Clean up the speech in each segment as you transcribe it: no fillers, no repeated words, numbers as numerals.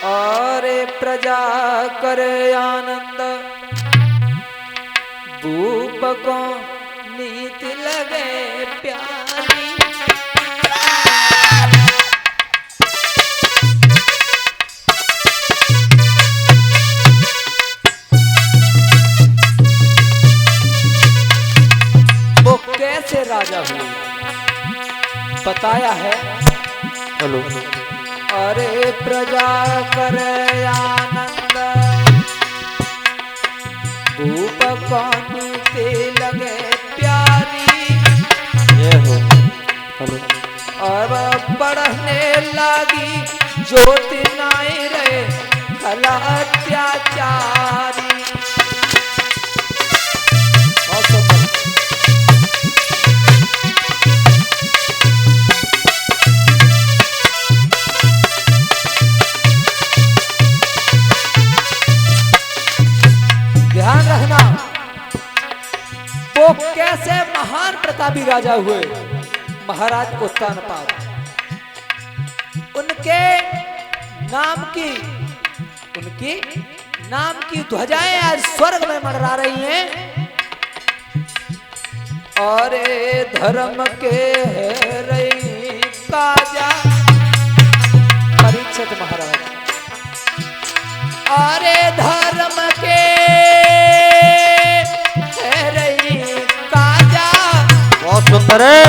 और प्रजा करे आनंद, भूप को नीति लगे प्यारी। वो कैसे राजा हुए बताया है। हेलो अरे प्रजा करे आनंद, भूप को नीति लगे प्यारी। ये हो हेलो अब बढ़ने लगी ज्योति नाई रहे खला अत्याचारी। ध्यान रखना वो कैसे महान प्रतापी राजा हुए महाराज उत्तानपाद। उनके नाम की ध्वजाएं आज स्वर्ग में मंडरा रही हैं। और धर्म के है रही काजा परीक्षित महाराज। अरे धर्म के है रही काजा, बहुत सुंदर है।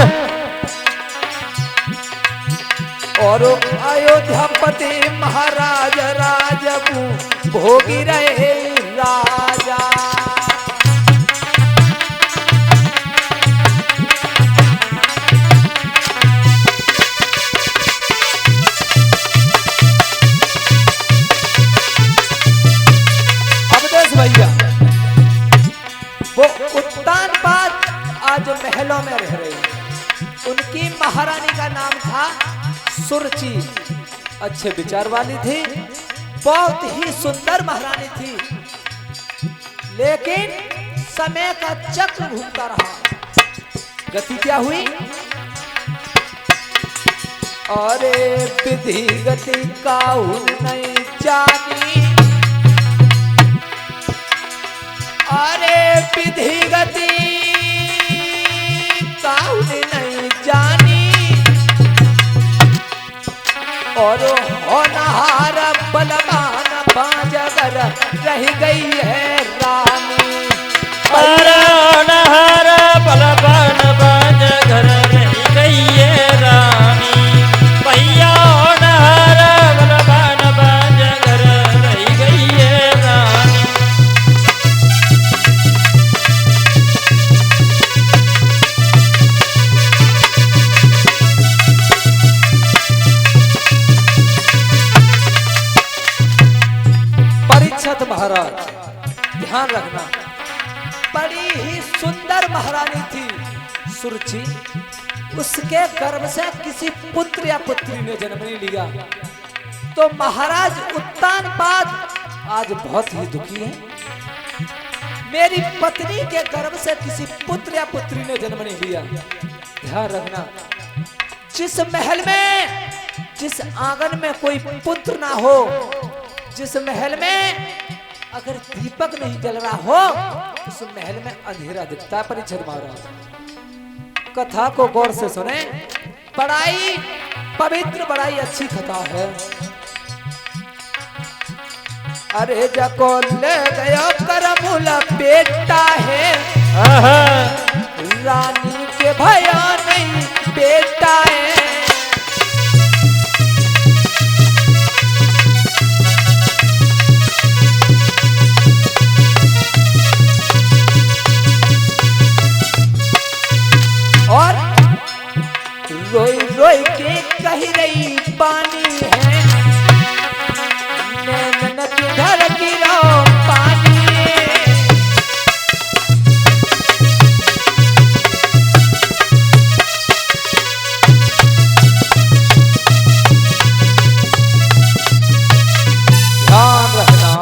और अयोध्यापति महाराज राजबू भोगी रहे राजा। अब देख भैया वो उत्तानपाद आज महलों में रह रहे हैं। उनकी महारानी का नाम था सुरची। अच्छे विचार वाली थी, बहुत ही सुंदर महारानी थी। लेकिन समय का चक्र घूमता रहा। गति क्या हुई? और विधि गति काहू नहीं जानी। अरे विधि गति काहू नहीं जानी। और होनहार बलवान बांजगर रह गई है रानी। होनहार बलवान बांजगर रह गई है रानी। भैया होनहार बलवान बांजगर रह गई है रानी। परीक्षित महाराज ध्यान रखना, बड़ी ही सुंदर महारानी थी सुरुचि। उसके गर्भ से किसी पुत्र या पुत्री ने जन्म नहीं लिया। तो महाराज उत्तानपाद आज बहुत ही दुखी है। मेरी पत्नी के गर्भ से किसी पुत्र या पुत्री ने जन्म नहीं लिया। ध्यान रखना, जिस महल में जिस आंगन में कोई पुत्र ना हो, जिस महल में अगर दीपक नहीं जल रहा हो, उस महल में अंधेरा दिखता है। परीक्षित महाराज कथा को गौर से सुने, बड़ाई पवित्र बड़ाई अच्छी कथा है। अरे जको ले गयो करमुल बेटा है, रानी के भया नहीं बेटा है। और रोई रोई के कह रही पानी है, नैनन किधर गिरो पानी। ध्यान रखना,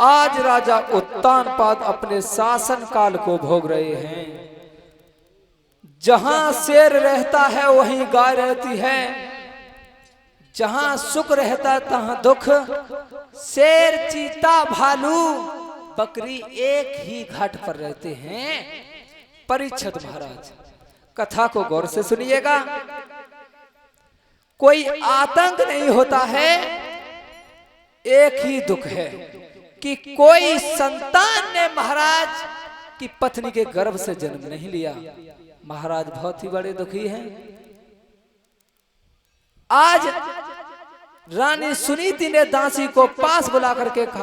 आज राजा उत्तानपाद अपने शासन काल को भोग रहे हैं। जहां शेर रहता है वहीं गाय रहती है, जहां सुख रहता तहां दुख, शेर चीता भालू बकरी एक ही घाट पर रहते हैं। परीक्षित महाराज कथा को गौर से सुनिएगा। कोई आतंक नहीं होता है, एक ही दुख है कि कोई संतान ने महाराज की पत्नी के गर्भ से जन्म नहीं लिया। महाराज बहुत ही बड़े दुखी हैं। आज रानी सुनीति ने दासी को पास बुला करके कहा,